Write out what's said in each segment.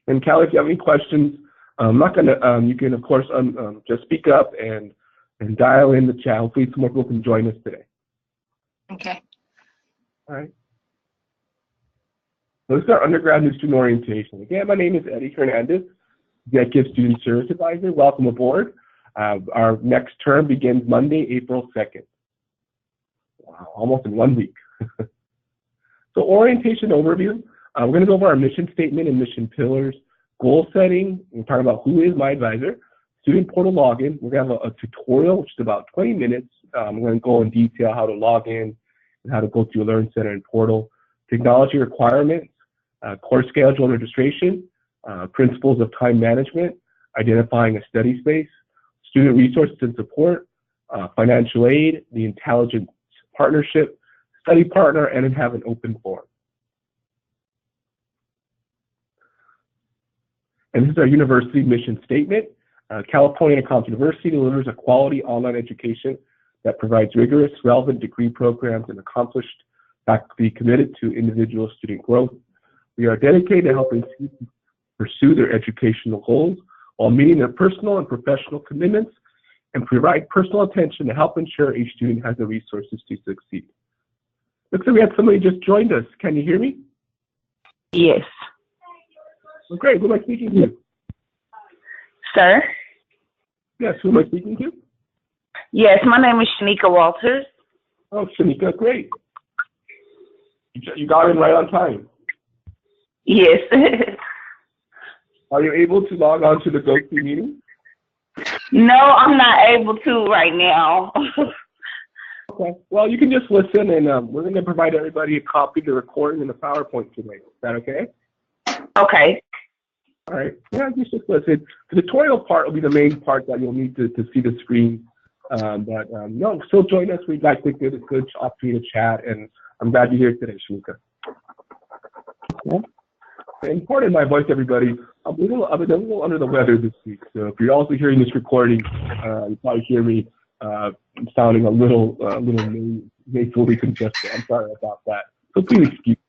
And Callie, if you have any questions, I'm not gonna. You can of course just speak up and dial in the chat. Hopefully, some more people can join us today. Okay. All right. So this is our undergraduate student orientation. Again, my name is Eddie Hernandez, Executive Student Service Advisor. Welcome aboard. Our next term begins Monday, April 2nd. Wow, almost in 1 week. So orientation overview. We're going to go over our mission statement and mission pillars, goal setting. We're talking about who is my advisor, student portal login. We're going to have a tutorial, which is about 20 minutes. We're going to go in detail how to log in and how to go through Learn Center and portal. Technology requirements, course schedule and registration, principles of time management, identifying a study space, student resources and support, financial aid, the intelligence partnership, study partner, and then have an open forum. And this is our university mission statement. California Commonwealth University delivers a quality online education that provides rigorous, relevant degree programs and accomplished faculty committed to individual student growth. We are dedicated to helping students pursue their educational goals while meeting their personal and professional commitments and provide personal attention to help ensure each student has the resources to succeed. Looks like we had somebody just joined us. Can you hear me? Yes. Well, great. Who am I speaking to? Sir? Yes, who am I speaking to? Yes, my name is Shanika Walters. Oh, Shanika, great. You got in right on time. Yes. Are you able to log on to the GoTo meeting? No, I'm not able to right now. Okay. Well, you can just listen, and we're going to provide everybody a copy of the recording and the PowerPoint today. Is that okay? Okay. All right. Yeah, you just listen. The tutorial part will be the main part that you'll need to see the screen. No, still join us. We'd like to get a good opportunity to chat, and I'm glad you're here today, Shanika. Okay. And pardon my voice, everybody. I'm a little under the weather this week, so if you're also hearing this recording, you probably hear me sounding a little nasally congested. I'm sorry about that. So please excuse me.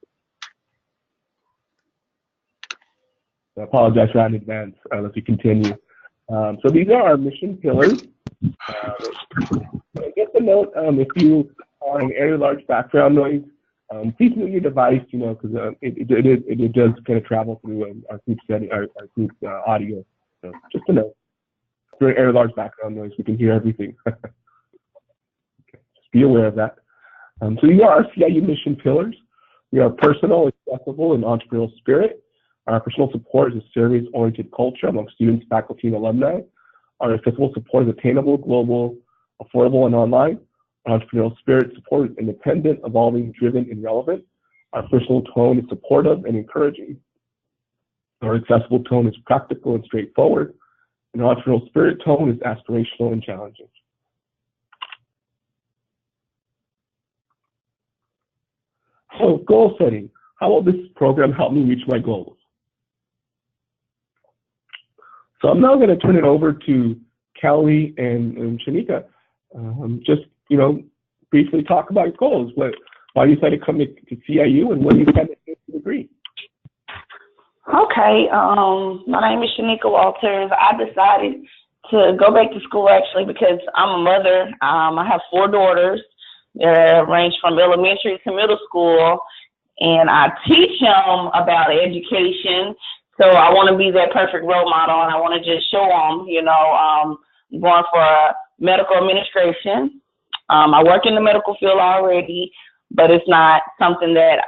I apologize for that in advance. Let's continue. So these are our mission pillars. Just a note, if you are in area large background noise, please mute your device, because it does kind of travel through our group setting, our group audio. So just a note. If you're in area large background noise, we can hear everything. Okay. Just be aware of that. So these are our CIU mission pillars. We are personal, accessible, and entrepreneurial spirit. Our personal support is a service-oriented culture among students, faculty, and alumni. Our accessible support is attainable, global, affordable, and online. Our entrepreneurial spirit support is independent, evolving, driven, and relevant. Our personal tone is supportive and encouraging. Our accessible tone is practical and straightforward. And our entrepreneurial spirit tone is aspirational and challenging. So goal setting. How will this program help me reach my goals? So I'm now going to turn it over to Kelly and Shanika. Just, briefly talk about your goals. Why you decided to come to CIU and what you decided to do for the degree? Okay. My name is Shanika Walters. I decided to go back to school actually because I'm a mother. I have 4 daughters that range from elementary to middle school, and I teach them about education. So I want to be that perfect role model, and I want to just show them, I'm going for medical administration. I work in the medical field already, but it's not something that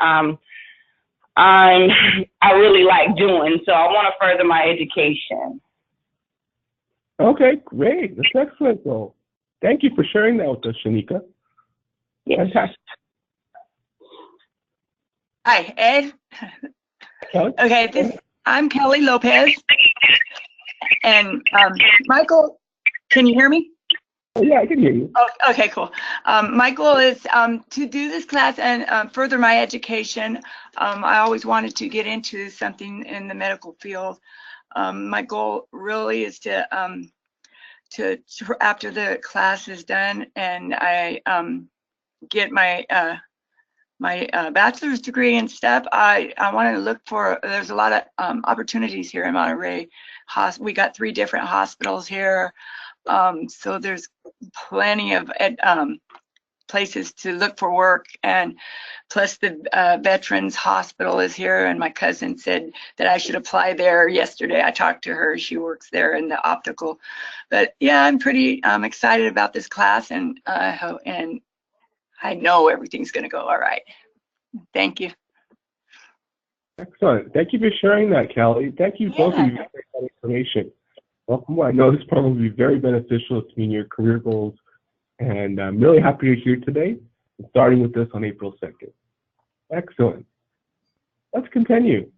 I really like doing. So I want to further my education. Okay, great. That's excellent, though. Thank you for sharing that with us, Shanika. Yes. Fantastic. Hi, Ed. Kelly? Okay, I'm Kelly Lopez. And Michael, can you hear me? Oh, yeah, I can hear you. Oh, okay, cool. My goal is to do this class and further my education. I always wanted to get into something in the medical field. My goal really is to after the class is done and I get my my bachelor's degree in STEP, I wanted to look for, there's a lot of opportunities here in Monterey. We got 3 different hospitals here. So there's plenty of places to look for work, and plus the Veterans Hospital is here, and my cousin said that I should apply there yesterday. I talked to her, she works there in the optical. But yeah, I'm pretty excited about this class, and I know everything's gonna go all right. Thank you. Excellent. Thank you for sharing that, Kelly. Thank you both of you for that information. Welcome. I know this will probably be very beneficial to your career goals, and I'm really happy you're here today, starting with this on April 2nd. Excellent. Let's continue.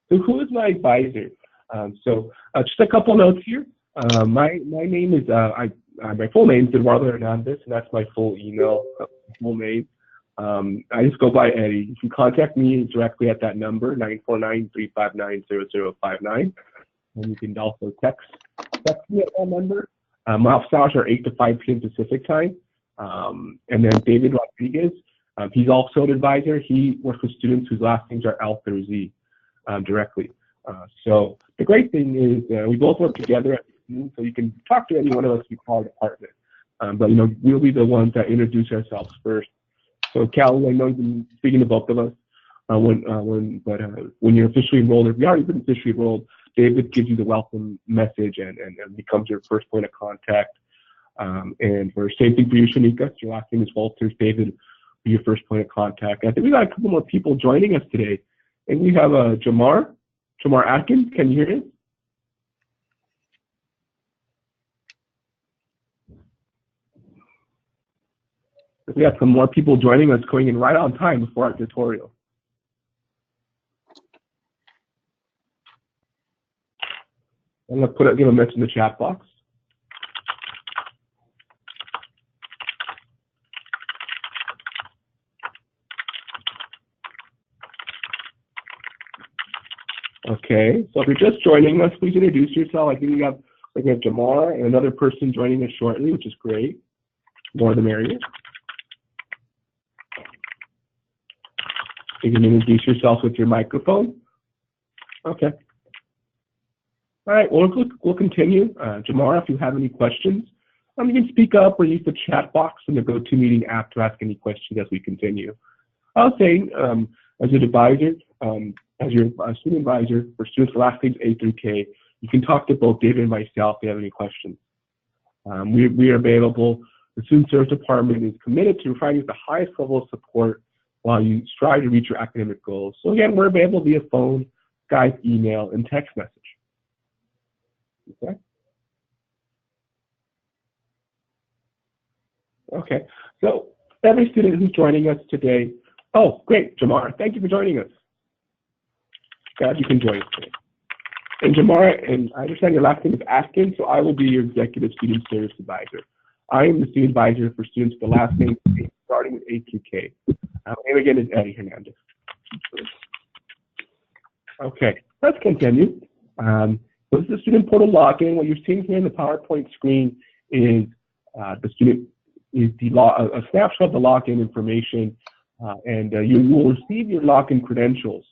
So who is my advisor? Just a couple notes here. My name is, my full name is Eduardo Hernandez, and that's my full email, full name. I just go by Eddie. You can contact me directly at that number, 949-359-0059. And you can also text me at that number. My office hours are 8 to 5 p.m. Pacific time. And then David Rodriguez, he's also an advisor. He works with students whose last names are L through Z directly. So the great thing is we both work together at the school, so you can talk to any one of us we call our department. But we'll be the ones that introduce ourselves first. So Cal, I know you've been speaking to both of us when you're officially enrolled, if you already been officially enrolled, David gives you the welcome message and becomes your first point of contact. And for same thing for you, Shanika, your last name is Walters, David will be your first point of contact. I think we got a couple more people joining us today. And we have Jamar Atkins, can you hear us? We have some more people joining us going in right on time before our tutorial. I'm going to give a message in the chat box. Okay, so if you're just joining us, please introduce yourself. I think we have Jamar and another person joining us shortly, which is great. More the merrier. You can introduce yourself with your microphone. Okay. All right, well, we'll continue. Jamar, if you have any questions, you can speak up or use the chat box in the GoToMeeting app to ask any questions as we continue. I was saying, as an advisor, as your student advisor for students with last names A through K, you can talk to both David and myself if you have any questions. We are available. The Student Service Department is committed to providing the highest level of support while you strive to reach your academic goals. So again, we're available via phone, Skype, email, and text message. Okay. Okay. So every student who's joining us today, oh, great, Jamar, thank you for joining us. Glad you can join us today. And Jamar, and I understand your last name is Atkins, so I will be your Executive Student Service Advisor. I am the student advisor for students with the last name starting with A through K. My name again is Eddie Hernandez. Okay, let's continue. This is the student portal login. What you're seeing here in the PowerPoint screen is a snapshot of the login information, and you will receive your login credentials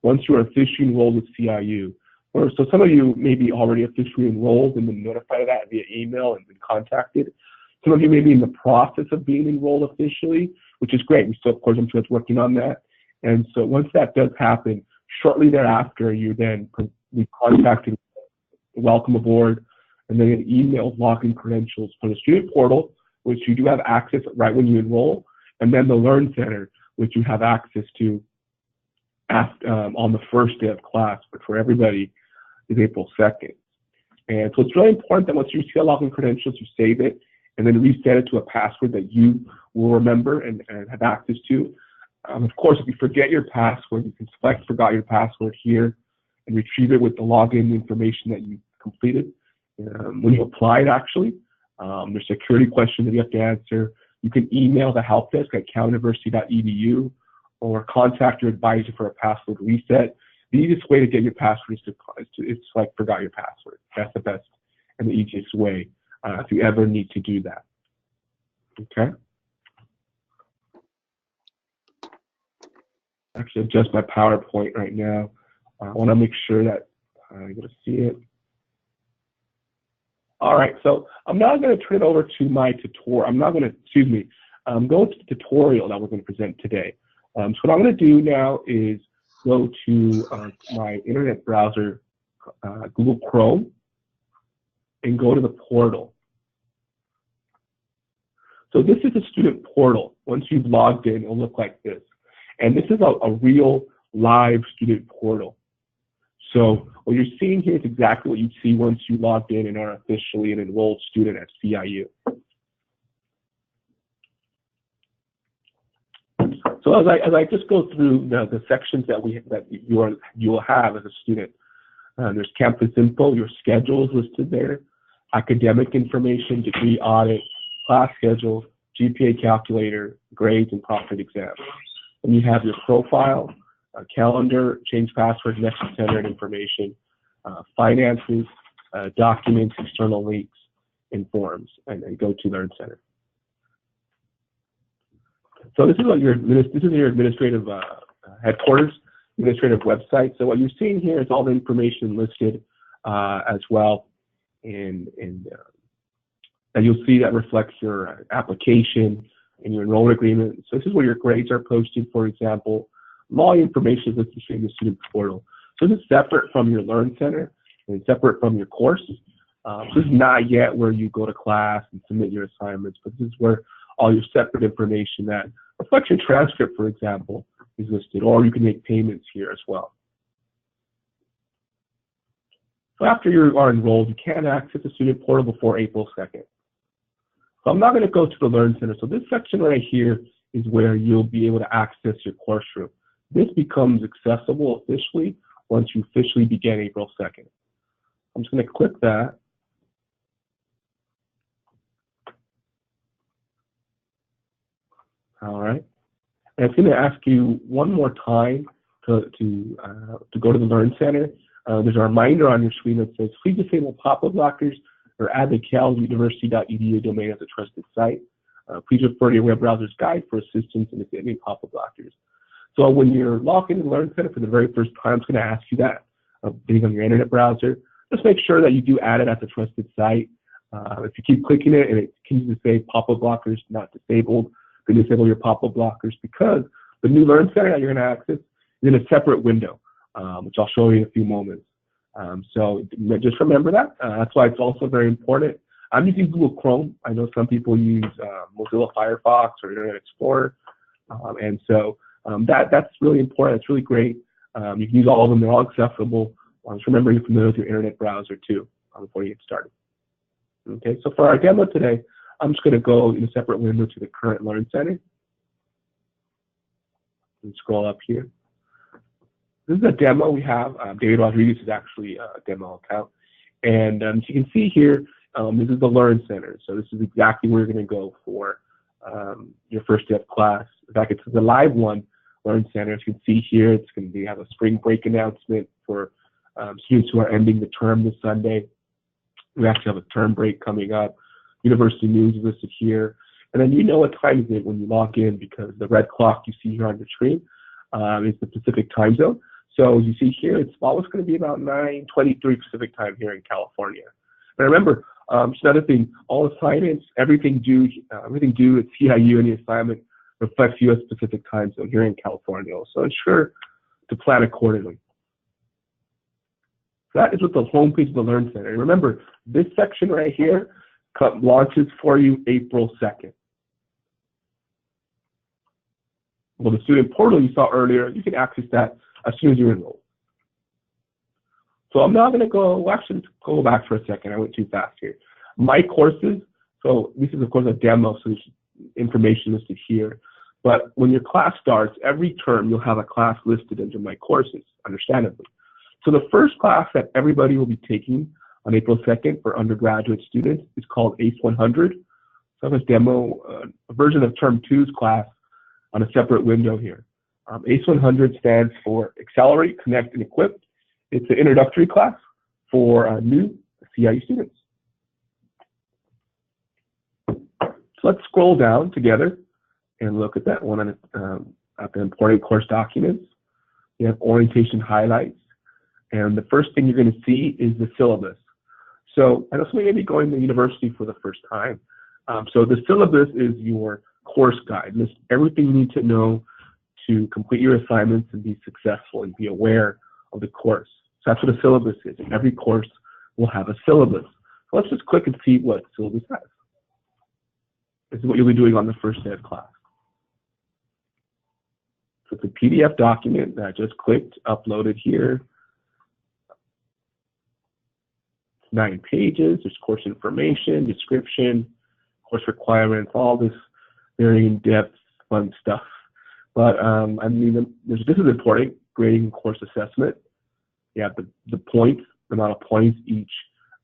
once you are officially enrolled with CIU. So some of you may be already officially enrolled and been notified of that via email and been contacted. Some of you may be in the process of being enrolled officially, which is great. We still, of course, I'm sure it's working on that. And so once that does happen, shortly thereafter, you then be contacted, welcome aboard, and then an email login credentials for the student portal, which you do have access right when you enroll, and then the Learn Center, which you have access to on the first day of class, but for everybody is April 2nd. And so it's really important that once you see the login credentials, you save it and then reset it to a password that you will remember and have access to. Of course, if you forget your password, you can select Forgot Your Password here and retrieve it with the login information that you completed. When you apply it, actually, there's security questions that you have to answer. You can email the help desk at caluniversity.edu or contact your advisor for a password reset. The easiest way to get your password is to like Forgot Your Password. That's the best and the easiest way if you ever need to do that. Okay. actually adjust my PowerPoint right now. I want to make sure that you're going to see it. All right, so I'm now going to turn it over to my tutorial. I'm not going to, excuse me, I'm going to the tutorial that we're going to present today. So what I'm going to do now is go to my internet browser, Google Chrome, and go to the portal. So this is a student portal. Once you've logged in, it'll look like this. And this is a real live student portal. So what you're seeing here is exactly what you'd see once you logged in and are officially an enrolled student at CIU. So as I just go through the sections that you will have as a student, there's campus info, your schedule is listed there, academic information, degree audit, class schedule, GPA calculator, grades, and profit exams. And you have your profile, calendar, change password, message center, and information, finances, documents, external links, and forms, and then go to Learn Center. So this is what your administrative headquarters, administrative website. So what you're seeing here is all the information listed as well, and you'll see that reflects your application and your enrollment agreement. So this is where your grades are posted, for example. All the information is listed in the student portal. So this is separate from your Learn Center and separate from your course. This is not yet where you go to class and submit your assignments, but this is where all your separate information that reflects your transcript, for example, is listed, or you can make payments here as well. So after you are enrolled, you can't access the student portal before April 2nd. So I'm not going to go to the Learn Center. So this section right here is where you'll be able to access your course room. This becomes accessible officially once you officially begin April 2nd. I'm just going to click that. All right. And it's going to ask you one more time to go to the Learn Center. There's a reminder on your screen that says, please disable pop-up blockers or add the caluniversity.edu domain as a trusted site. Please refer to your web browser's guide for assistance in disabling pop-up blockers. So when you're logged into Learn Center for the very first time, it's going to ask you that, being on your internet browser. Just make sure that you do add it as a trusted site. If you keep clicking it and it continues to say pop-up blockers not disabled, then disable your pop-up blockers, because the new Learn Center that you're going to access is in a separate window, which I'll show you in a few moments. So just remember that. That's why it's also very important. I'm using Google Chrome. I know some people use Mozilla Firefox or Internet Explorer, and so that's really important. It's really great. You can use all of them. They're all accessible. Just remember you're familiar with your internet browser too before you get started. Okay, so for our demo today, I'm just going to go in a separate window to the current Learn Center and scroll up here. This is a demo we have. David Rodriguez is actually a demo account. And as you can see here, this is the Learn Center. So this is exactly where you're going to go for your first day of class. In fact, it's the live one, Learn Center. As you can see here, it's going to have a spring break announcement for students who are ending the term this Sunday. We actually have a term break coming up. University news is listed here. And then you know what time is it when you log in, because the red clock you see here on your screen is the Pacific time zone. So you see here, it's always going to be about 9:23 Pacific time here in California. But remember, just another thing, all assignments, everything due at CIU, any assignment reflects U.S. Pacific time zone here in California. So ensure to plan accordingly. So that is what the homepage of the Learn Center. And remember, this section right here launches for you April 2nd. Well, the student portal you saw earlier, you can access that as soon as you're enrolled. So I'm now going to go, actually, go back for a second. I went too fast here. My courses, so this is, of course, a demo, so there's information listed here. But when your class starts, every term you'll have a class listed under My Courses, understandably. So the first class that everybody will be taking on April 2nd for undergraduate students is called ACE 100. So I have a demo, a version of Term 2's class on a separate window here. ACE 100 stands for Accelerate, Connect, and Equip. It's an introductory class for new CIU students. So let's scroll down together and look at that one the important course documents. You have orientation highlights. And the first thing you're going to see is the syllabus. So I know somebody may be going to university for the first time. So the syllabus is your course guide. Lists everything you need to know to complete your assignments and be successful and be aware of the course. So that's what a syllabus is. And every course will have a syllabus. So let's just click and see what syllabus has. This is what you'll be doing on the first day of class. So it's a PDF document that I just clicked, uploaded here. 9 pages. There's course information, description, course requirements, all this very in-depth, fun stuff. But I mean, this is important, grading course assessment. You have the points, the amount of points each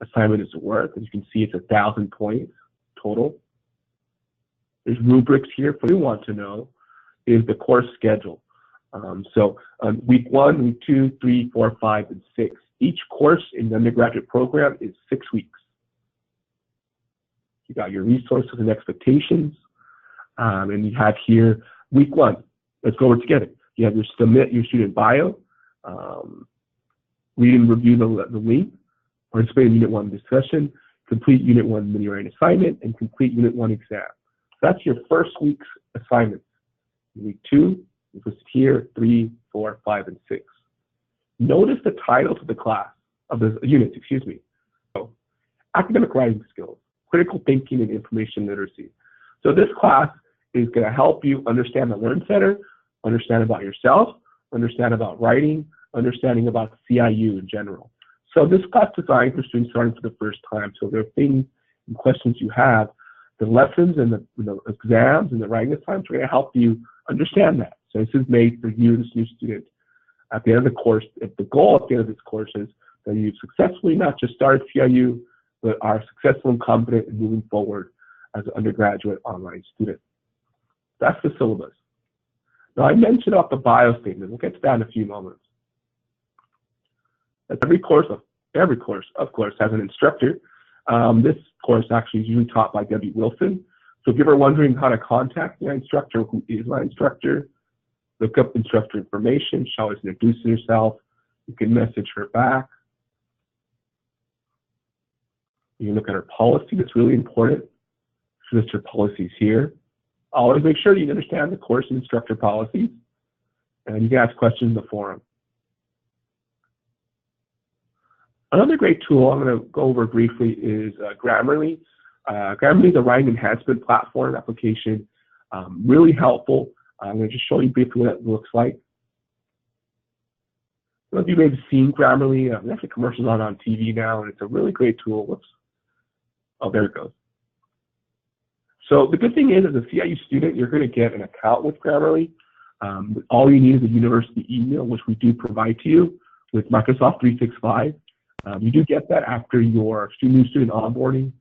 assignment is worth. As you can see, it's 1,000 points total. There's rubrics here. What you want to know is the course schedule. So week 1, week 2, 3, 4, 5, and 6. Each course in the undergraduate program is 6 weeks. You got your resources and expectations. And you have here week 1. Let's go over it together. You have your submit your student bio, read and review the link, participate in Unit 1 discussion, complete Unit 1 mini-writing assignment, and complete Unit 1 exam. That's your first week's assignment. Week 2 is listed here, 3, 4, 5, and 6. Notice the titles of the class, of the units, excuse me. So, academic writing skills, critical thinking, and information literacy. So this class is going to help you understand the Learn Center, understand about yourself, understand about writing, understanding about CIU in general. So this class is designed for students starting for the first time. So there are things and questions you have. The lessons and the exams and the writing assignments are going to help you understand that. So this is made for you, this new student. At the end of the course, the goal at the end of this course is that you've successfully not just started CIU, but are successful and competent in moving forward as an undergraduate online student. That's the syllabus. Now, I mentioned about the bio statement. We'll get to that in a few moments. Every course, of course, has an instructor. This course actually is usually taught by Debbie Wilson. So if you're ever wondering how to contact my instructor, who is my instructor, look up instructor information. She always introduces herself. You can message her back. You can look at her policy. That's really important. She lists her policies here. Always make sure that you understand the course and instructor policies. And you can ask questions in the forum. Another great tool I'm going to go over briefly is Grammarly. Grammarly is a writing enhancement platform application. Really helpful. I'm going to just show you briefly what it looks like. Some of you may have seen Grammarly. There's actually commercials on TV now, and it's a really great tool. Whoops. Oh, there it goes. So the good thing is, as a CIU student, you're going to get an account with Grammarly. All you need is a university email, which we do provide to you with Microsoft 365. You do get that after your new student onboarding,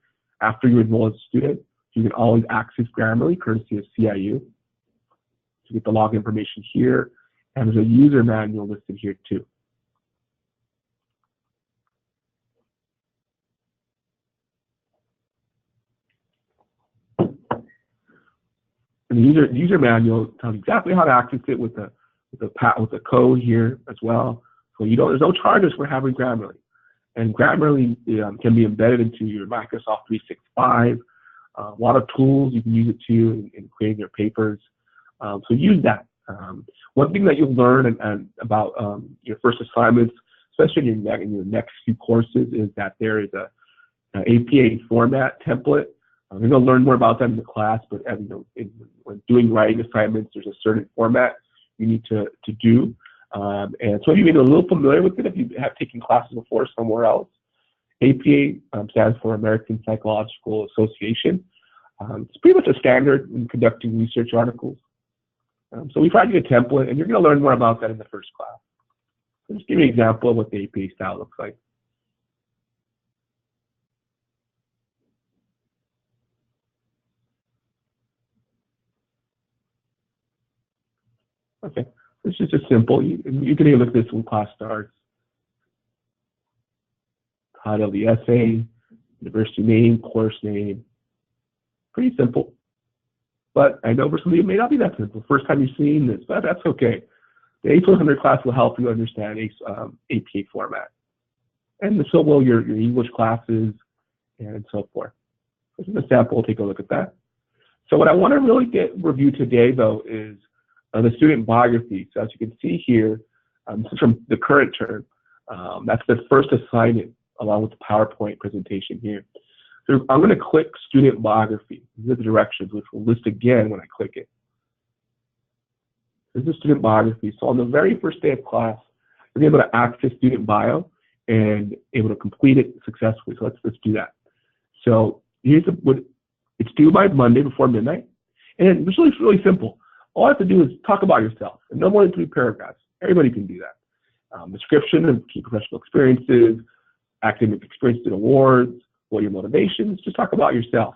after you enroll as a student. You can always access Grammarly, courtesy of CIU. You get the login information here, and there's a user manual listed here too. And the user manual tells you exactly how to access it with the code here as well. So there's no charges for having Grammarly. And Grammarly can be embedded into your Microsoft 365. A lot of tools you can use it to in creating your papers. So use that. One thing that you'll learn about your first assignments, especially in your next few courses, is that there is an APA format template. We're going to learn more about that in the class, but when doing writing assignments, there's a certain format you need to do. And so you may be a little familiar with it if you have taken classes before somewhere else. APA stands for American Psychological Association. It's pretty much a standard in conducting research articles. So we provide you a template, and you're going to learn more about that in the first class. So just give you an example of what the APA style looks like. Okay, this is just simple. You can even look at this when class starts. Title of the essay, university name, course name. Pretty simple. but I know for some of you it may not be that simple. First time you've seen this, but that's okay. The A1200 class will help you understand APA format. And so will your English classes and so forth. This is a sample, we'll take a look at that. So what I want to really review today, though, is the student biography. So as you can see here, this is from the current term. That's the first assignment along with the PowerPoint presentation here. So I'm going to click student biography. These are the directions, which will list again when I click it. This is student biography. So on the very first day of class, you're able to access student bio and able to complete it successfully. So let's do that. So here's what it's due by Monday before midnight. And it's really simple. All I have to do is talk about yourself, and no more than 3 paragraphs. Everybody can do that. Description of key professional experiences, academic experiences and awards, what are your motivations, just talk about yourself.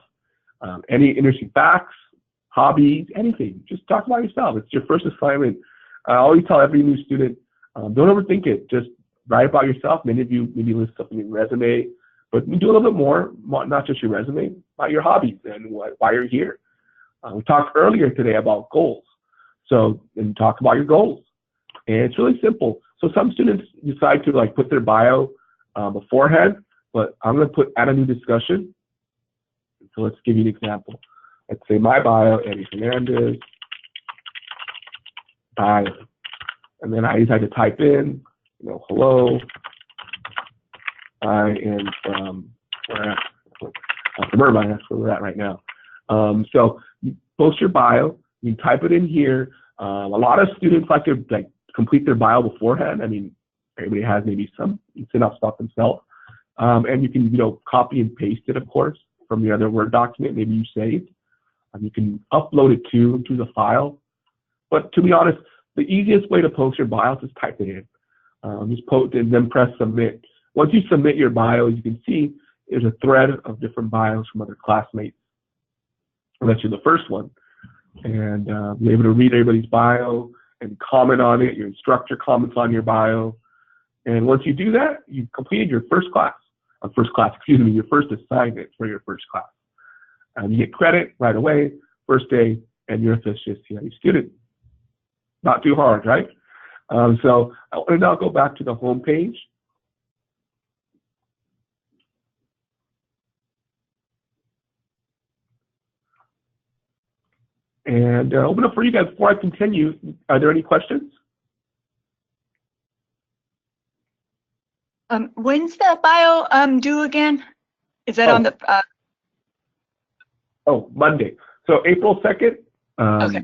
Any interesting facts, hobbies, anything, just talk about yourself. It's your first assignment. I always tell every new student, don't overthink it, just write about yourself. Many of you maybe list something in your resume, but do a little bit more, not just your resume, about your hobbies and why you're here. We talked earlier today about goals. So then talk about your goals. And it's really simple. So some students decide to put their bio beforehand, but I'm going to add a new discussion. So let's give you an example. Let's say my bio, Eddie Hernandez, bio. And then I decide to type in, hello, I am from Irvine, that's where we're at right now. So you post your bio, you can type it in here. A lot of students like to complete their bio beforehand. I mean, everybody has maybe some, you send out stuff themselves. And you can, copy and paste it, of course, from your other Word document, maybe you saved. You can upload it to the file. But to be honest, the easiest way to post your bio is just type it in. Just post it and then press submit. Once you submit your bio, as you can see, there's a thread of different bios from other classmates. Unless you're the first one. And you're able to read everybody's bio and comment on it. Your instructor comments on your bio. And once you do that, you've completed your your first assignment for your first class. You get credit right away, first day, and you're officially a CIE student. Not too hard, right? So I want to now go back to the home page. And open up for you guys. Before I continue, are there any questions? When's the bio due again? Is that on the? Oh, Monday. So April 2nd. Okay.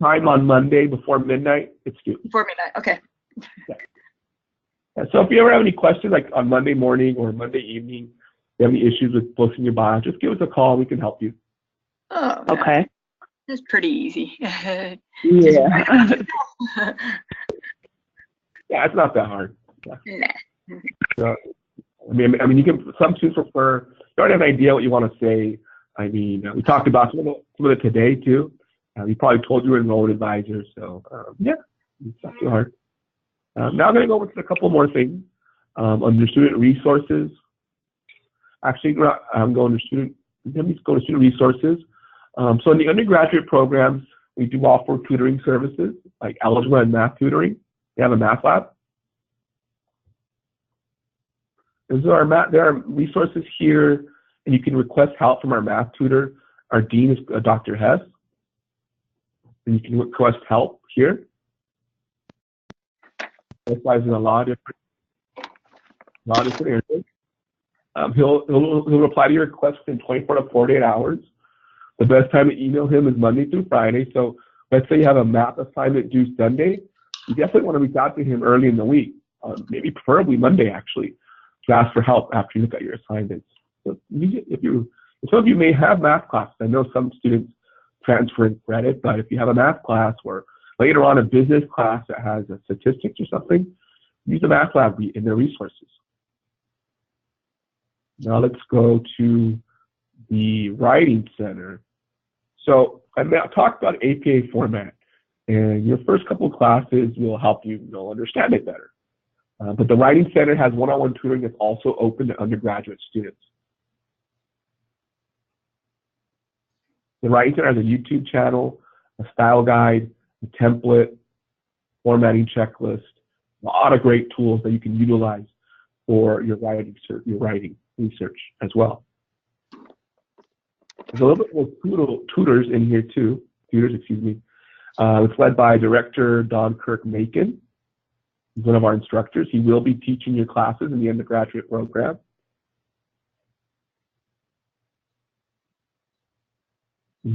Time on Monday before midnight. It's due. Before midnight. Okay. Yeah. So if you ever have any questions, like on Monday morning or Monday evening, you have any issues with posting your bio, just give us a call. We can help you. Oh. Okay. That's pretty easy. Yeah. Yeah, it's not that hard. Nah. So, I mean, you can. Some students prefer. You already have an idea what you want to say. I mean, we talked about some of it today too. We probably told you enrolled advisors. So yeah, it's not too hard. Now I'm going to go over to a couple more things under student resources. Actually, I'm going to student. Let me go to student resources. So in the undergraduate programs, we do offer tutoring services like algebra and math tutoring. We have a math lab. There are resources here, and you can request help from our math tutor. Our dean is Dr. Hess, and you can request help here. Specializes in a lot of different areas. He'll reply to your request in 24 to 48 hours. The best time to email him is Monday through Friday. So let's say you have a math assignment due Sunday. You definitely want to reach out to him early in the week, maybe preferably Monday actually, to ask for help after you look at your assignments. So some of you may have math classes. I know some students transfer in credit, but if you have a math class or later on a business class that has a statistics or something, use the math lab in their resources. Now let's go to the Writing Center. So I talked about APA format, and your first couple of classes will help you understand it better. But the Writing Center has one-on-one tutoring that's also open to undergraduate students. So The Writing Center has a YouTube channel, a style guide, a template, formatting checklist, a lot of great tools that you can utilize for your writing research as well. There's a little bit more tutors in here too. It's led by Director Don Kirk Macon. He's one of our instructors. He will be teaching your classes in the undergraduate program.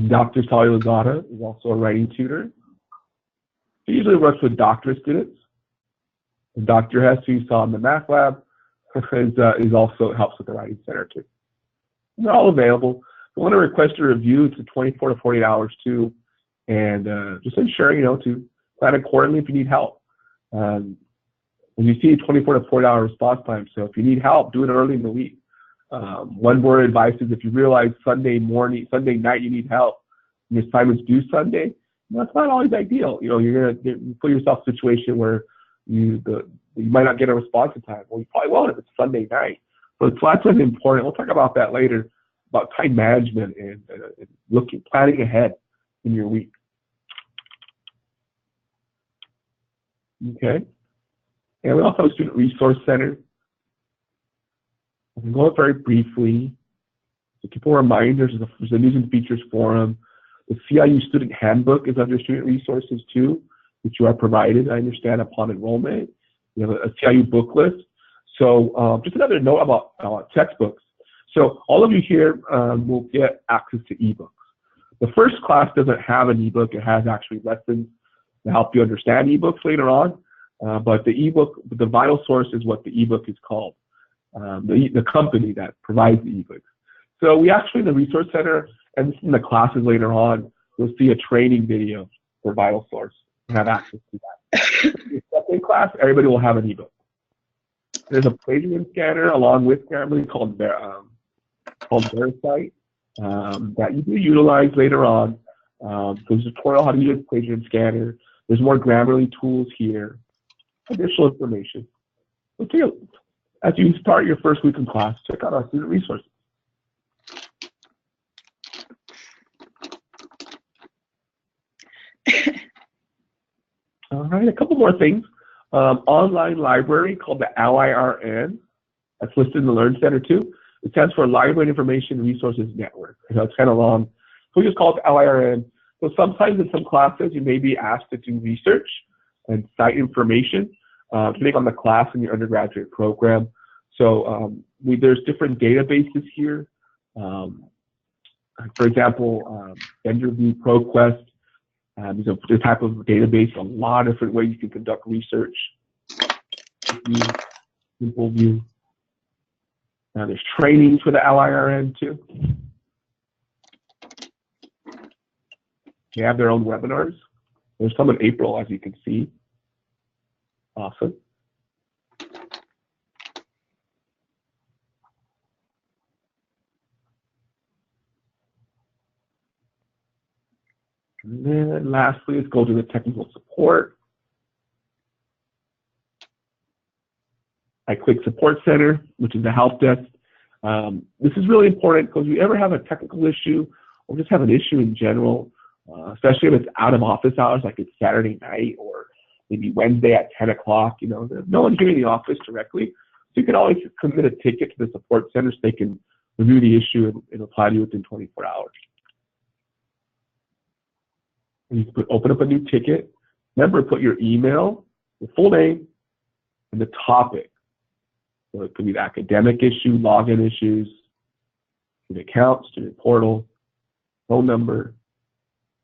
Dr. Sally Lozada is also a writing tutor. He usually works with doctorate students. And Dr. Hess, who you saw in the math lab, is also helps with the Writing Center too. And they're all available. If you want to request a review, it's a 24 to 48 hours too. And just ensure, to plan accordingly if you need help. And you see 24 to 48 hour response time. So if you need help, do it early in the week. One word advice is if you realize Sunday night you need help, and your assignment's due Sunday, that's not always ideal. You're gonna put yourself in a situation where you might not get a response in time. Well, you probably won't if it's Sunday night. So that's really important. We'll talk about that later, about time management and planning ahead in your week. Okay. And we also have a Student Resource Center. I can go very briefly. To keep a reminder, there's a News and Features Forum. The CIU Student Handbook is under Student Resources too, which you are provided, I understand, upon enrollment. We have a CIU book list. So just another note about textbooks. So all of you here will get access to ebooks. The first class doesn't have an ebook. It has actually lessons to help you understand ebooks later on. But the ebook, the vital source is what the ebook is called. The company that provides the ebooks. So we actually, in the Resource Center, and in the classes later on, you'll see a training video for Vital Source and have access to that. In the second class, everybody will have an ebook. There's a plagiarism scanner along with Grammarly called Verify that you can utilize later on. There's a tutorial how to use a plagiarism scanner. There's more Grammarly tools here. Additional information. So as you start your first week in class, check out our student resources. All right, a couple more things. Online library called the LIRN. That's listed in the Learn Center too. It stands for Library Information Resources Network. It's kind of long. So we just call it the LIRN. So sometimes in some classes, you may be asked to do research and cite information depending on the class in your undergraduate program. So there's different databases here. For example, VenderView, ProQuest. There's a type of database, a lot of different ways you can conduct research. Simple View. Now there's trainings for the LIRN too. They have their own webinars. There's some in April, as you can see. Awesome. And then lastly, let's go to the technical support. I click Support Center, which is the help desk. This is really important because if you ever have a technical issue or just have an issue in general, especially if it's out of office hours, like it's Saturday night or maybe Wednesday at 10 o'clock, there's no one here in the office directly. So you can always submit a ticket to the support center so they can review the issue and reply to you within 24 hours. And you can open up a new ticket. Remember, put your email, your full name, and the topic. So it could be the academic issue, login issues, student account, student portal, phone number.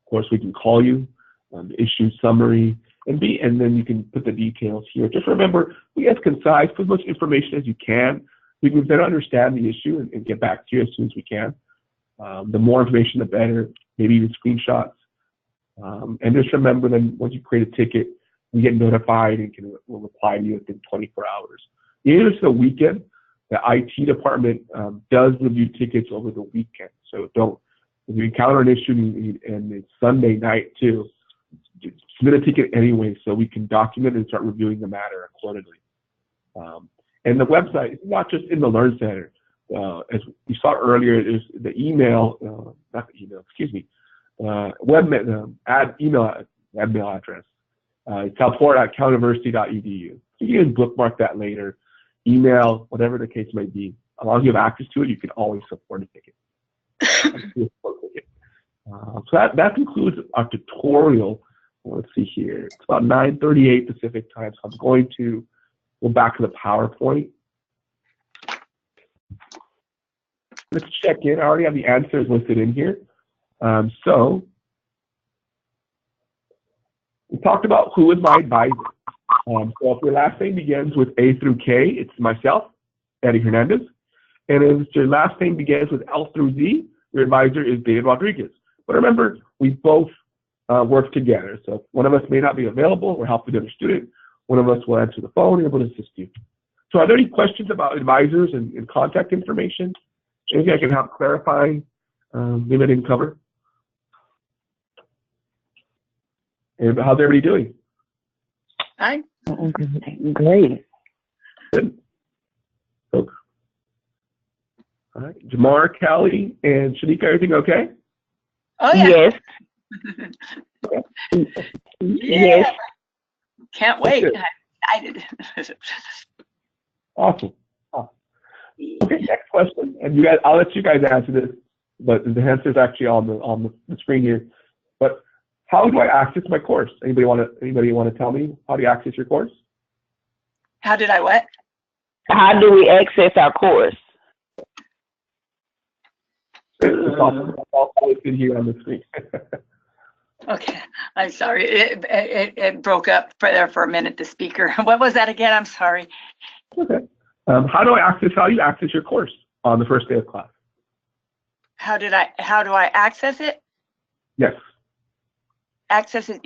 Of course, we can call you, the issue summary, and then you can put the details here. Just remember, be as concise, put as much information as you can. We can better understand the issue and get back to you as soon as we can. The more information, the better. Maybe even screenshots. And just remember, then once you create a ticket, we get notified and we'll reply to you within 24 hours. Even if it's the weekend, the IT department does review tickets over the weekend. So if you encounter an issue and it's Sunday night too, submit a ticket anyway so we can document and start reviewing the matter accordingly. And the website is not just in the Learn Center. As you saw earlier, there's the email, not the email, excuse me. email address. It's support@caluniversity.edu. You can bookmark that later, email, whatever the case might be. As long as you have access to it, you can always support a ticket. So that concludes our tutorial. Let's see here. It's about 9:38 Pacific time, so I'm going to go back to the PowerPoint. Let's check in. I already have the answers listed in here. So we talked about who is my advisor. So if your last name begins with A through K, it's myself, Eddie Hernandez. And if your last name begins with L through Z, your advisor is David Rodriguez. But remember, we both work together. So one of us may not be available or help the other student. One of us will answer the phone and able to assist you. So are there any questions about advisors and contact information? Anything I can help clarify? Maybe I didn't cover? And how's everybody doing? Hi. Great. Good. Okay. All right. Jamar, Callie, and Shanika, everything okay? Oh, yeah. Yes. Yeah. Yes. Can't wait. I'm excited. Awesome. Okay, next question. And you guys, I'll let you guys answer this, but the answer is actually on the screen here. But how do I access my course? Anybody want to tell me how do you access your course? How did I what? How do we access our course? It's all listed here on the screen. Okay, I'm sorry. It broke up for a minute, the speaker. What was that again? I'm sorry. Okay. How do you access your course on the first day of class? How do I access it? Yes. Access it.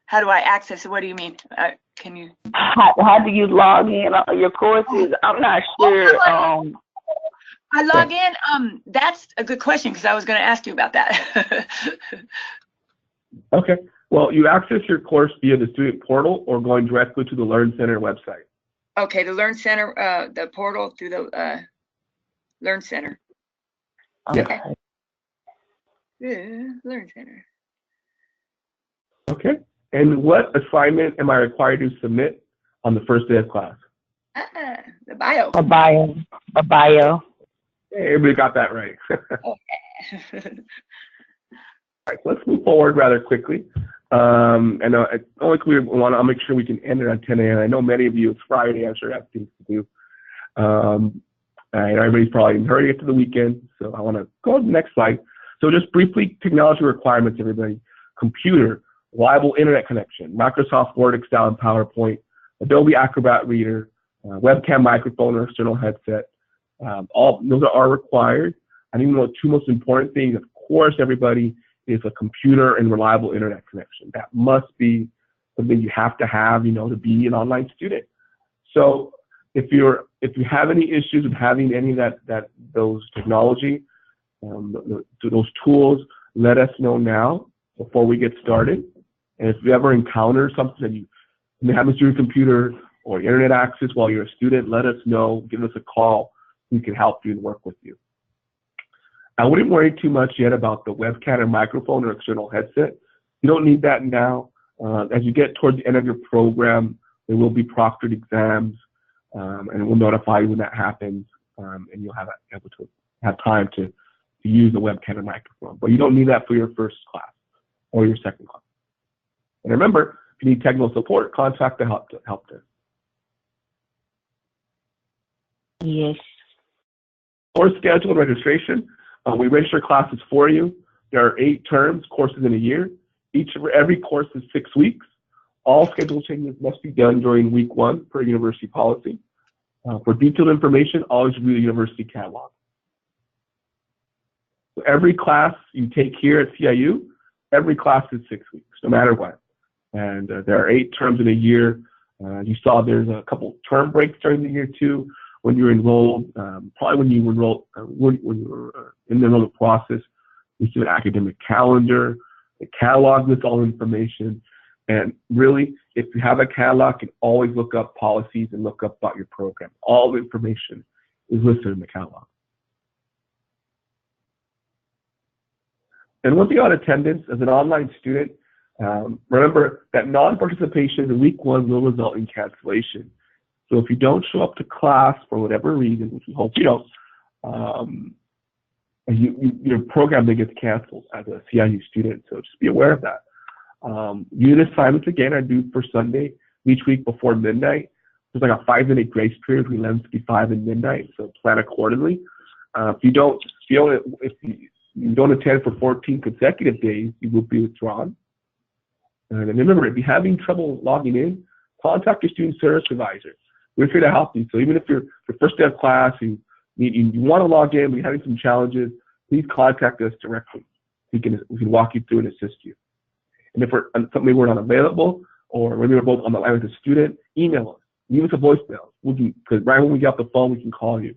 How do I access it? What do you mean? Can you? How do you log in on your courses? I'm not sure. I log in. That's a good question because I was going to ask you about that. Okay. Well, you access your course via the student portal or going directly to the Learn Center website. Okay, the Learn Center, the portal through the Learn Center. Okay. Yeah, Learn Center. Okay. And what assignment am I required to submit on the first day of class? The bio. A bio. Hey, everybody got that right. Okay. All right, so let's move forward rather quickly. And I'll make sure we can end it on 10 a.m. I know many of you, it's Friday, I'm sure have things to do. And everybody's probably in a hurry to get to the weekend, so I want to go to the next slide. So just briefly, technology requirements, everybody. Computer, reliable internet connection, Microsoft Word, Excel, and PowerPoint, Adobe Acrobat Reader, webcam, microphone, or external headset. All those are required. I think the two most important things, of course, everybody, is a computer and reliable internet connection. That must be something you have to have, to be an online student. So if you have any issues with having any of those technology, those tools, let us know now before we get started. And if you ever encounter something that you have a student computer or internet access while you're a student, let us know. Give us a call. We can help you and work with you. I wouldn't worry too much yet about the webcam or microphone or external headset. You don't need that now. As you get towards the end of your program, there will be proctored exams, and we'll notify you when that happens, and you'll have able to have time to use the webcam and microphone. But you don't need that for your first class or your second class. And remember, if you need technical support, contact the help desk. Yes. Course schedule and registration. We register classes for you. There are 8 terms, courses in a year. Every course is 6 weeks. All schedule changes must be done during week 1 per university policy. For detailed information, always review the university catalog. So every class you take here at CIU, every class is 6 weeks, no matter what. And there are 8 terms in a year. You saw there's a couple term breaks during the year too. When you're enrolled, probably when you enroll, when you were in the enrollment process, you see an academic calendar, the catalog with all information. And really, if you have a catalog, you can always look up policies and look up about your program. All the information is listed in the catalog. And one thing about attendance, as an online student, remember that non-participation in week 1 will result in cancellation. So if you don't show up to class for whatever reason, which we hope you don't, your program then gets canceled as a CIU student. So just be aware of that. Unit assignments, again, are due for Sunday each week before midnight. There's like a 5-minute grace period between 11:55 and midnight, so plan accordingly. If you don't attend for 14 consecutive days, you will be withdrawn. And remember, if you're having trouble logging in, contact your student service advisor. We're here to help you. So even if you're your first day of class, you want to log in, but you're having some challenges, please contact us directly. We can walk you through and assist you. And if maybe we're not available, or maybe we're both on the line with a student, email us. Leave us a voicemail. Because right when we get off the phone, we can call you.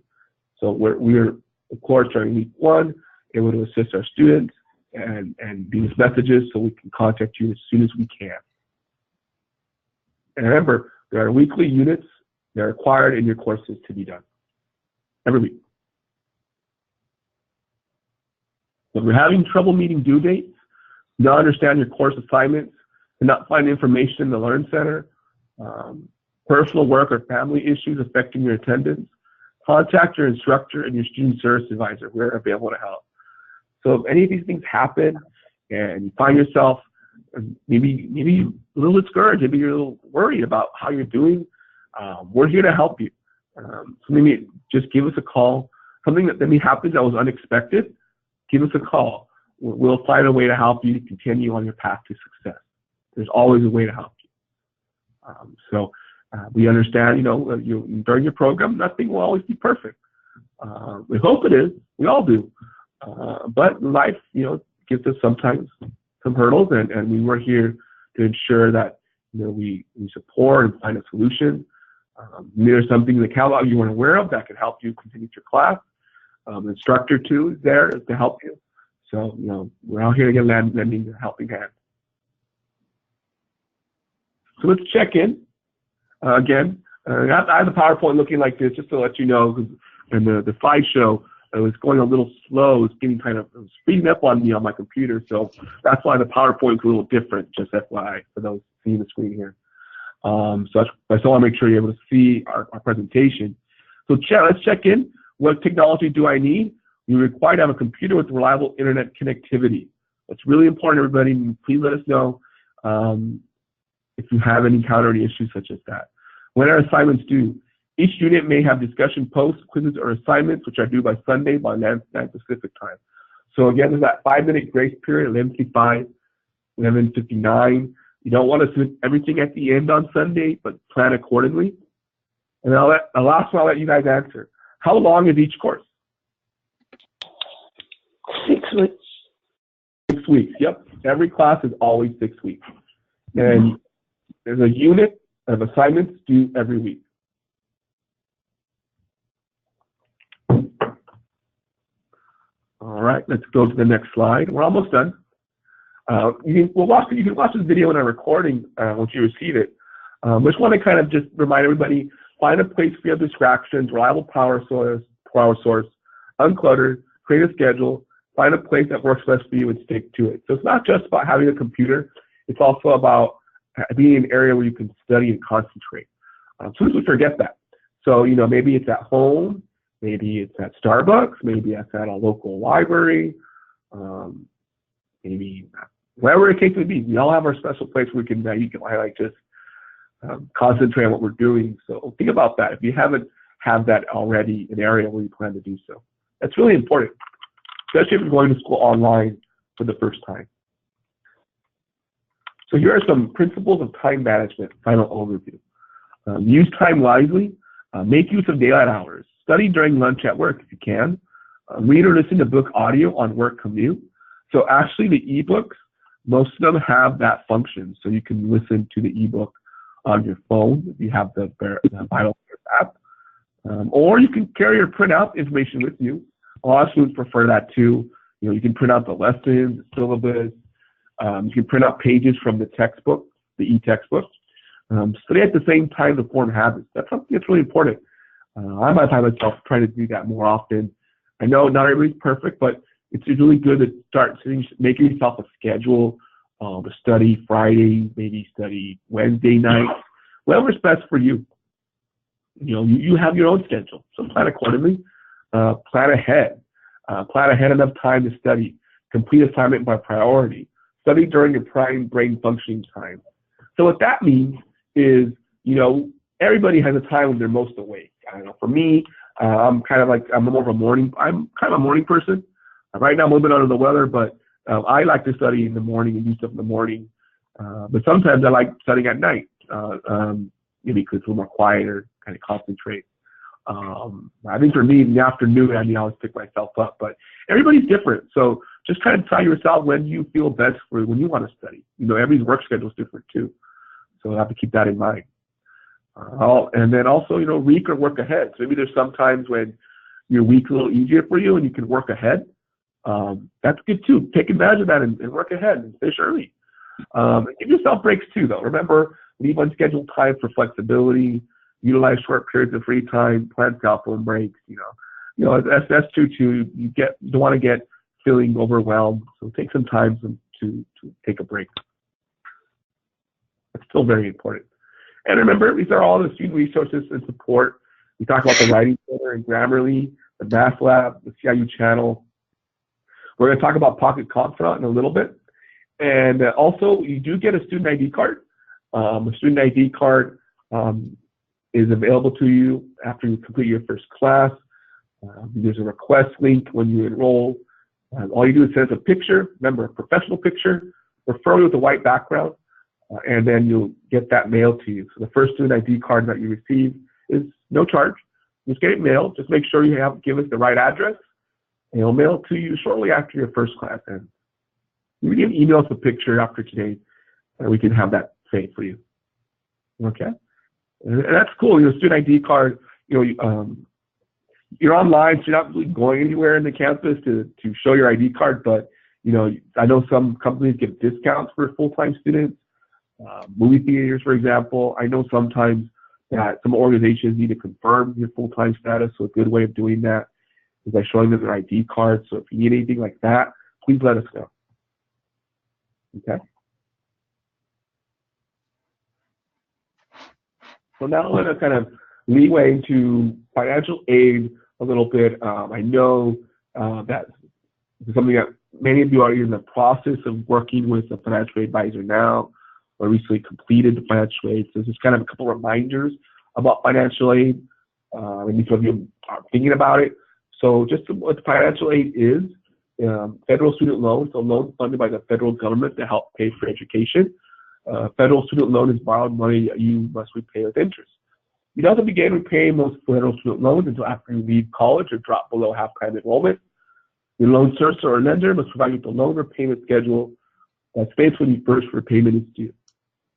So we're of course, during week 1, able to assist our students and these messages so we can contact you as soon as we can. And remember, there are weekly units that are required in your courses to be done every week. If you're having trouble meeting due dates, not understand your course assignments, and not find information in the Learn Center, personal work or family issues affecting your attendance, contact your instructor and your student service advisor. We're available to help. So if any of these things happen and you find yourself maybe a little discouraged, maybe you're a little worried about how you're doing, we're here to help you. So maybe just give us a call. Something that maybe happens that was unexpected, give us a call. We'll find a way to help you to continue on your path to success. There's always a way to help you. We understand, during your program, nothing will always be perfect. We hope it is. We all do. But life, gives us sometimes some hurdles, and we work here to ensure that, we support and find a solution. There's something in the catalog you weren't aware of that can help you continue your class. Instructor too is there to help you. So, we're out here again lending a helping hand. So let's check in. Again, I have the PowerPoint looking like this just to let you know, and the slideshow was going a little slow. It's getting it was speeding up on me on my computer, so that's why the PowerPoint's a little different, just FYI, for those seeing the screen here. So I still want to make sure you're able to see our presentation. So let's check in. What technology do I need? You're required to have a computer with reliable internet connectivity. That's really important, everybody. Please let us know if you have encountered any issues such as that. When are assignments due? Each unit may have discussion posts, quizzes, or assignments which are due by Sunday by 9 Pacific time. So again, there's that 5-minute grace period, 11:55, 11:59. You don't want to submit everything at the end on Sunday, but plan accordingly. And the last one I'll let you guys answer. How long is each course? 6 weeks. 6 weeks, yep. Every class is always 6 weeks. And there's a unit of assignments due every week. All right, let's go to the next slide. We're almost done. You can watch this video in a recording once you receive it. I just want to kind of just remind everybody, find a place free of distractions, reliable power source, uncluttered, create a schedule, find a place that works best for you and stick to it. So it's not just about having a computer, it's also about being in an area where you can study and concentrate. Sometimes we forget that. So, maybe it's at home, maybe it's at Starbucks, maybe it's at a local library, maybe wherever the case may be. We all have our special place where you can just concentrate on what we're doing. So think about that. If you haven't have that already, an area where you plan to do so. That's really important, especially if you're going to school online for the first time. So here are some principles of time management, final overview. Use time wisely. Make use of daylight hours. Study during lunch at work if you can. Read or listen to book audio on work commute. So actually the ebooks, most of them have that function. So you can listen to the ebook on your phone if you have the Vital app. Or you can carry your printout information with you. A lot of students prefer that too. You can print out the lessons, the syllabus. You can print out pages from the textbook, the e-textbook. Study at the same time to form habits. That's something that's really important. I might find myself trying to do that more often. I know not everybody's perfect, but it's really good to start making yourself a schedule to study Friday, maybe study Wednesday night, whatever's best for you. You have your own schedule, so plan accordingly. Plan ahead. Plan ahead enough time to study. Complete assignment by priority. Study during your prime brain functioning time. So what that means is, everybody has a time when they're most awake. I don't know. For me, I'm kind of more of a morning person. Right now I'm a little bit under the weather, but I like to study in the morning and do stuff in the morning. But sometimes I like studying at night, maybe because it's a little more quieter, kind of concentrate. I think for me in the afternoon, I always pick myself up, but everybody's different. So just kind of tell yourself when you feel best for when you want to study. Everybody's work schedule is different too. So I have to keep that in mind. And then also, week or work ahead. So maybe there's some times when your week's a little easier for you and you can work ahead. That's good too. Take advantage of that and work ahead and finish early. Give yourself breaks too, though. Remember, leave unscheduled time for flexibility. Utilize short periods of free time. Plan cell phone breaks. That's true too. You don't want to get feeling overwhelmed. So take some time to take a break. That's still very important. And remember, these are all the student resources and support. We talk about the Writing Center and Grammarly, the Math Lab, the CIU channel. We're going to talk about Pocket Confidant in a little bit. And also, you do get a student ID card. A student ID card is available to you after you complete your first class. There's a request link when you enroll. All you do is send us a picture, remember, a professional picture, preferably with a white background, and then you'll get that mailed to you. So the first student ID card that you receive is no charge. Just get it mailed. Just make sure you give us the right address, and it'll mail to you shortly after your first class ends. You can email us a picture after today, and we can have that saved for you. Okay? And that's cool. Student ID card, you're online, so you're not really going anywhere in the campus to show your ID card, but, I know some companies give discounts for full-time students, movie theaters, for example. I know sometimes that some organizations need to confirm your full-time status, so a good way of doing that is by showing them their ID card. So if you need anything like that, please let us know. Okay? So now I'm going to kind of leeway into financial aid a little bit. I know that is something that many of you are in the process of working with a financial aid advisor now, or recently completed the financial aid. So just kind of a couple reminders about financial aid. Maybe some of you are thinking about it. So just what financial aid is, federal student loans, so loans funded by the federal government to help pay for education. Federal student loan is borrowed money that you must repay with interest. You don't have to begin repaying most federal student loans until after you leave college or drop below half-time enrollment. Your loan servicer or lender must provide you with a loan repayment schedule that states when your first repayment is due.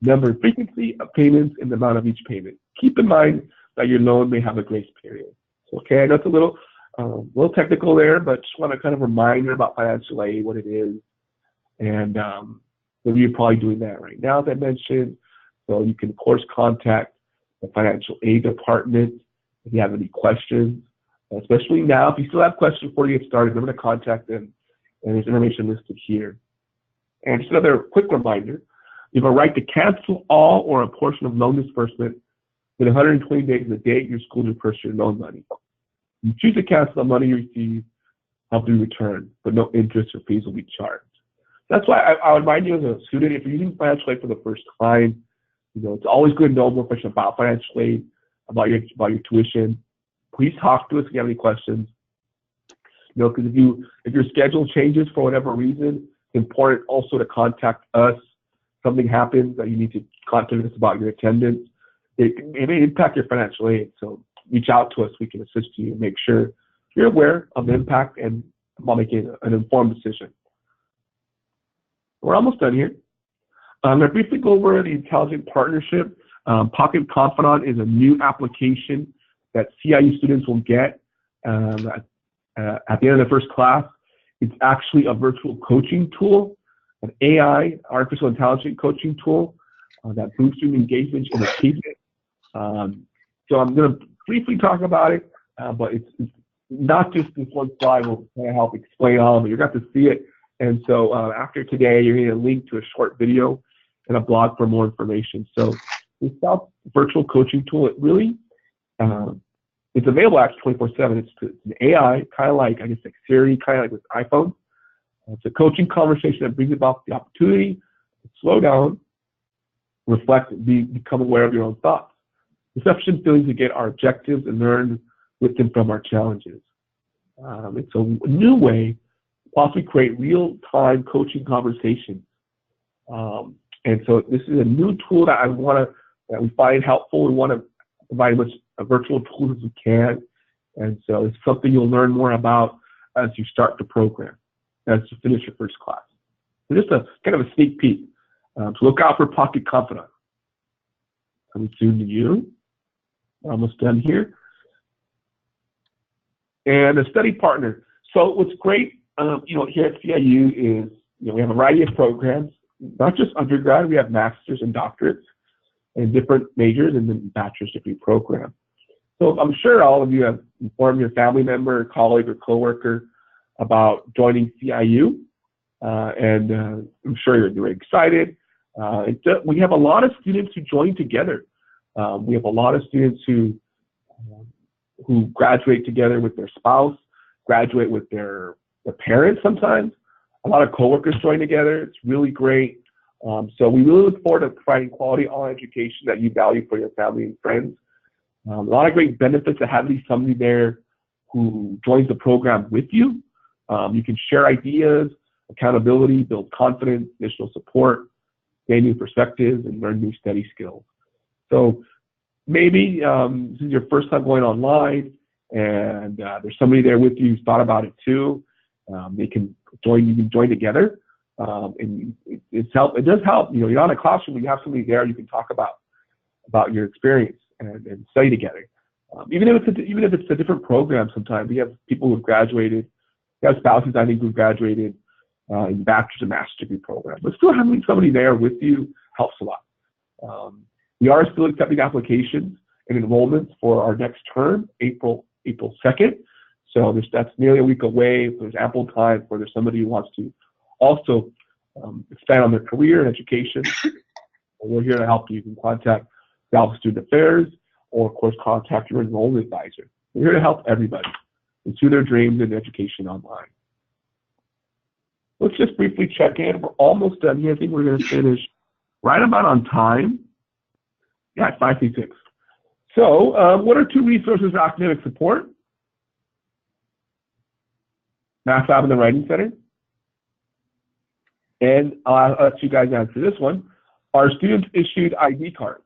Number and frequency of payments and the amount of each payment. Keep in mind that your loan may have a grace period. So, okay, I know it's a little technical there, but just want to kind of remind you about financial aid, what it is, and maybe you're probably doing that right now, as I mentioned. So you can, of course, contact the financial aid department if you have any questions, especially now. If you still have questions before you get started, remember to contact them, and there's information listed here. And just another quick reminder, you have a right to cancel all or a portion of loan disbursement within 120 days of the date your school disperses your loan money. You choose to cancel the money you receive, help you return, but no interest or fees will be charged. That's why I would remind you as a student, if you're using financial aid for the first time, it's always good to know more information about financial aid, about your tuition. Please talk to us if you have any questions. Because if your schedule changes for whatever reason, it's important also to contact us. Something happens that you need to contact us about your attendance. It may impact your financial aid, so reach out to us. We can assist you and make sure you're aware of the impact and while making an informed decision. We're almost done here. I'm going to briefly go over the Intelligent Partnership. Pocket Confidant is a new application that CIU students will get at the end of the first class. It's actually a virtual coaching tool, an AI, artificial intelligence coaching tool that boosts student engagement and achievement. So I'm going to briefly talk about it, but it's not just this one slide will kind of help explain all of it. You're going to have to see it. And so after today, you're going to link to a short video and a blog for more information. So this virtual coaching tool, it really, it's available actually 24/7. It's an AI, kind of like, I guess, like Siri, kind of like with iPhone. It's a coaching conversation that brings about the opportunity to slow down, reflect, become aware of your own thoughts. Perception feelings to get our objectives and learn with them from our challenges. It's a new way to possibly create real-time coaching conversations. And so this is a new tool that that we find helpful. We want to provide as much virtual tools as we can. And so it's something you'll learn more about as you start the program, as you finish your first class. So just a kind of a sneak peek. So look out for Pocket Confidant. Coming soon to you. Almost done here. And a study partner. So what's great, here at CIU is, we have a variety of programs, not just undergrad. We have masters and doctorates and different majors and then bachelor's degree program. So I'm sure all of you have informed your family member, colleague, or coworker about joining CIU, and I'm sure you're very excited. We have a lot of students who join together. We have a lot of students who graduate together with their spouse, graduate with their parents sometimes. A lot of coworkers join together. It's really great. So we really look forward to providing quality online education that you value for your family and friends. A lot of great benefits of having somebody there who joins the program with you. You can share ideas, accountability, build confidence, additional support, gain new perspectives, and learn new study skills. So maybe this is your first time going online, and there's somebody there with you who's thought about it too. You can join together, and it does help. You're not in a classroom, you have somebody there you can talk about your experience and study together. Even if it's a different program, sometimes we have people who have graduated. We have spouses, I think, who graduated in bachelor's and master's degree programs. But still having somebody there with you helps a lot. We are still accepting applications and enrollments for our next term, April 2nd. So that's nearly a week away. There's ample time for there's somebody who wants to also expand on their career and education. We're here to help you. You can contact the Office of Student Affairs or, of course, contact your enrollment advisor. We're here to help everybody pursue their dreams in education online. Let's just briefly check in. We're almost done here. I think we're going to finish right about on time. Yeah, 5:56. So what are 2 resources for academic support? Math Lab and the Writing Center. And I'll let you guys answer this one. Are students issued ID cards?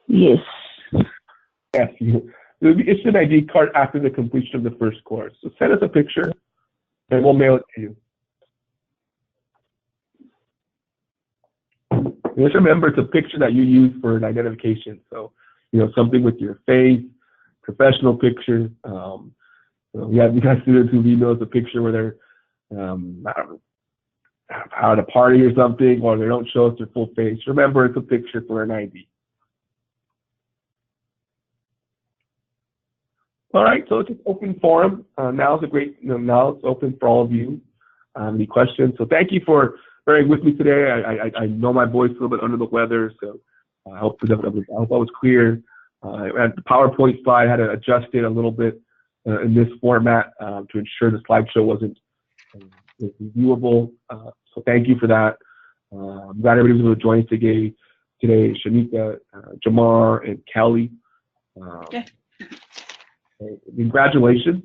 Yes. Yes. You'll be issued an ID card after the completion of the first course. So send us a picture, and we'll mail it to you. Just remember, it's a picture that you use for an identification. So, something with your face, professional picture. We have students who email us a picture where they're, I don't know, out at a party or something, or they don't show us their full face. Remember, it's a picture for an ID. All right, so it's an open forum. Now it's open for all of you. Any questions? So thank you for bearing with me today. I know my voice is a little bit under the weather, so I hope I was clear. And the PowerPoint slide, I had to adjust it a little bit in this format to ensure the slideshow wasn't viewable. So thank you for that. I'm glad everybody was able to join us today. Shanika, Jamar, and Kelly. Yeah. Congratulations.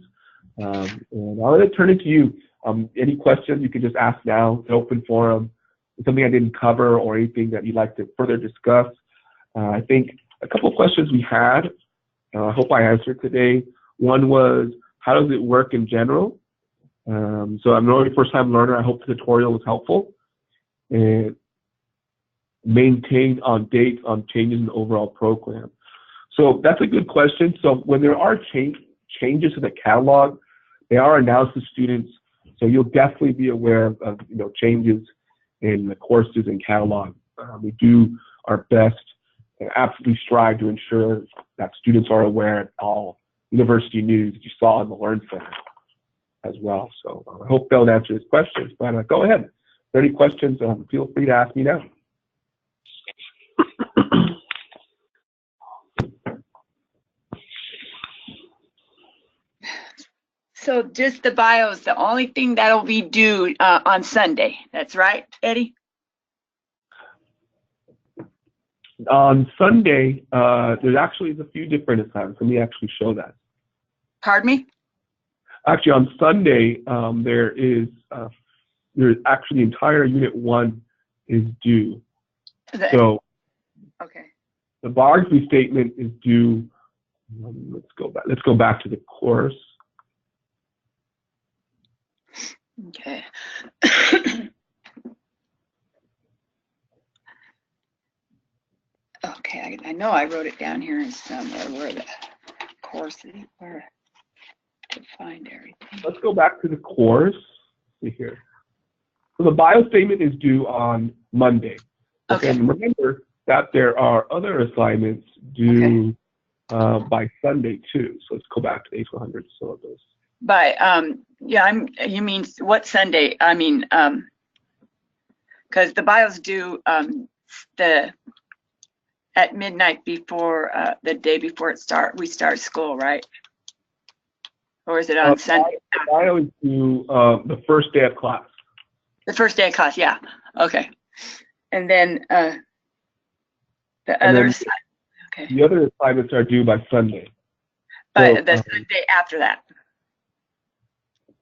And I'll let it turn it to you. Any questions you can just ask now. It's an open forum. It's something I didn't cover or anything that you'd like to further discuss. I think a couple of questions we had, I hope I answered today. One was, how does it work in general? So I'm really a first-time learner. I hope the tutorial was helpful. And maintain on dates on changes in the overall program. So that's a good question. So when there are changes to the catalog, they are announced to students. So you'll definitely be aware of changes in the courses and catalog. We do our best and absolutely strive to ensure that students are aware at all university news that you saw in the Learn Center as well. So I hope they'll answer his questions. But go ahead. If there are any questions, feel free to ask me now. So just the bios, the only thing that'll be due on Sunday. That's right, Eddie? On Sunday, there actually is a few different assignments. Let me actually show that. Pardon me? Actually, on Sunday, there's actually the entire Unit 1 is due. So okay. The biography statement is due. Let's go back to the course. Okay. Okay, I know I wrote it down here somewhere where the course is, where to find everything. Let's go back to the course. See here. So the bio statement is due on Monday. Okay. And remember that there are other assignments due by Sunday too. So let's go back to the H100 syllabus. By yeah, you mean what Sunday? I mean, because the bios due at midnight before the day before we start school, right? Or is it on Sunday? The bio is due the first day of class. The first day of class, yeah. Okay. And then the others. Okay. The other assignments are due by Sunday. But So, the Sunday after that.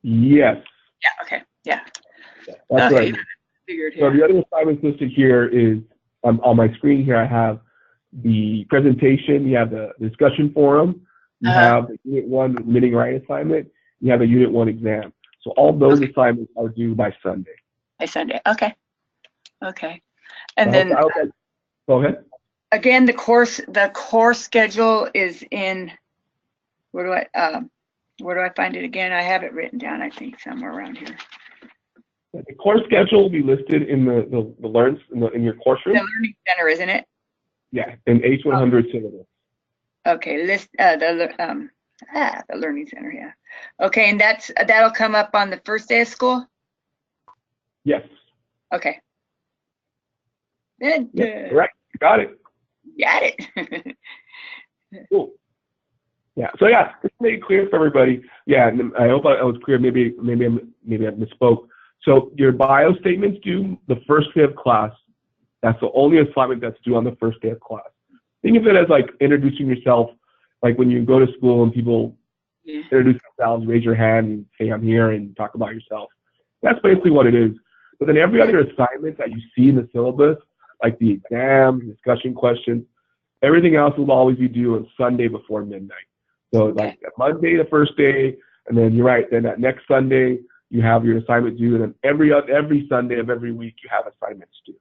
Yes. Yeah. Okay. Yeah. That's okay. right. Figured So here. the other assignments listed here is on my screen here. I have the presentation. You have the discussion forum. You have the Unit 1 admitting right assignment. You have a Unit 1 exam. So all those assignments are due by Sunday. By Sunday. Okay. Okay. And then go ahead. Again, the course schedule is in. Where do I find it again? I have it written down, I think, somewhere around here. The course schedule will be listed in the Learn in your course room. The Learning Center, isn't it? Yeah, in H100 syllabus. Okay, the Learning Center, yeah. Okay, and that'll come up on the first day of school? Yes. Okay. Then, right, you got it. Got it. Cool. Yeah. So yeah, just to make it clear for everybody. Yeah, and I hope I was clear. Maybe I misspoke. So your bio statement's due the first day of class. That's the only assignment that's due on the first day of class. Think of it as like introducing yourself, like when you go to school and people introduce themselves, raise your hand, and say I'm here, and talk about yourself. That's basically what it is. But then every other assignment that you see in the syllabus, like the exams, discussion questions, everything else will always be due on Sunday before midnight. So like Monday, the first day, and then you're right. Then that next Sunday you have your assignment due, and then every Sunday of every week you have assignments due.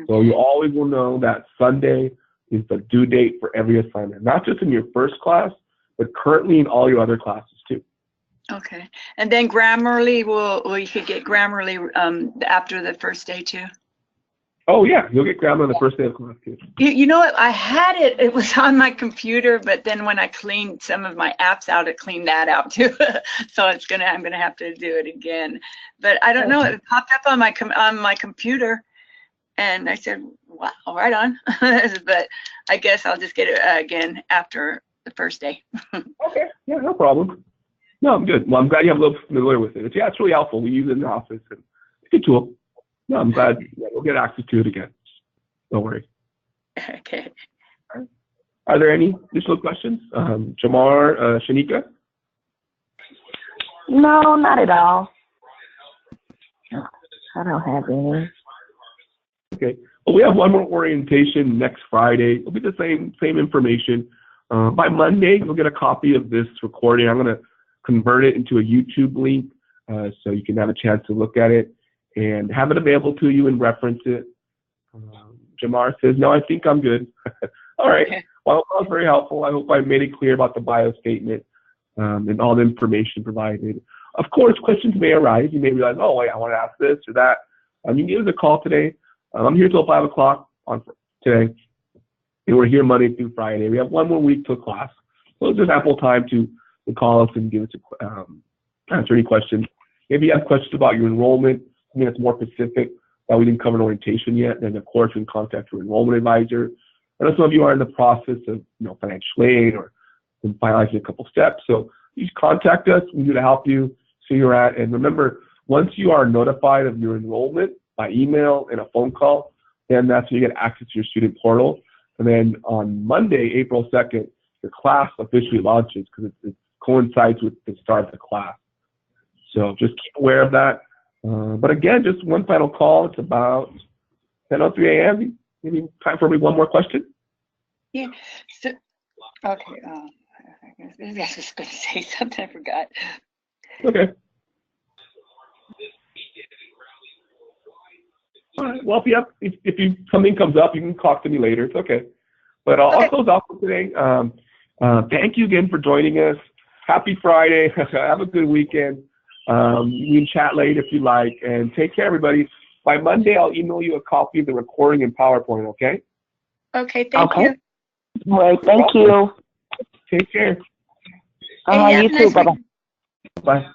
So you always will know that Sunday is the due date for every assignment, not just in your first class, but currently in all your other classes too. Okay, and then Grammarly, you could get Grammarly after the first day too. Oh yeah, you'll get Grammarly on the first day of class too. You know what? I had it. It was on my computer, but then when I cleaned some of my apps out, it cleaned that out too. So I'm gonna have to do it again. But I don't know. It popped up on my computer, and I said, "Wow, right on." But I guess I'll just get it again after the first day. Okay. Yeah, no problem. No, I'm good. Well, I'm glad you have a little familiar with it. It's really helpful. We use it in the office, and it's a good tool. No, I'm glad we'll get access to it again. Don't worry. Okay. Are there any additional questions? Jamar, Shanika? No, not at all. I don't have any. Okay. Well, we have one more orientation next Friday. It'll be the same information. By Monday, you'll get a copy of this recording. I'm going to convert it into a YouTube link so you can have a chance to look at it and have it available to you and reference it. Jamar says, no, I think I'm good. All right. Okay. Well, that was very helpful. I hope I made it clear about the bio statement and all the information provided. Of course, questions may arise. You may realize, oh, wait, I want to ask this or that. You can give us a call today. I'm here till 5 o'clock on today. And we're here Monday through Friday. We have one more week till class. So there's ample time to call us and give us answer any questions. If you have questions about your enrollment, I mean, it's more specific that we didn't cover in orientation yet, then of course you can contact your enrollment advisor. And some of you are in the process of, financial aid or finalizing a couple steps. So you contact us. We're here to help you see where you're at. And remember, once you are notified of your enrollment by email and a phone call, then that's when you get access to your student portal. And then on Monday, April 2nd, the class officially launches because it coincides with the start of the class. So just keep aware of that. But again, just one final call. It's about 10:03 a.m. Maybe time for maybe one more question? Yeah. So, okay. I was just going to say something. I forgot. Okay. All right. Well, if something comes up, you can talk to me later. It's okay. But I'll close off for today. Thank you again for joining us. Happy Friday. Have a good weekend. You can chat later if you like. And take care, everybody. By Monday, I'll email you a copy of the recording in PowerPoint, okay? Okay, thank you. All right, thank you. Take care. You too. Bye-bye. Bye.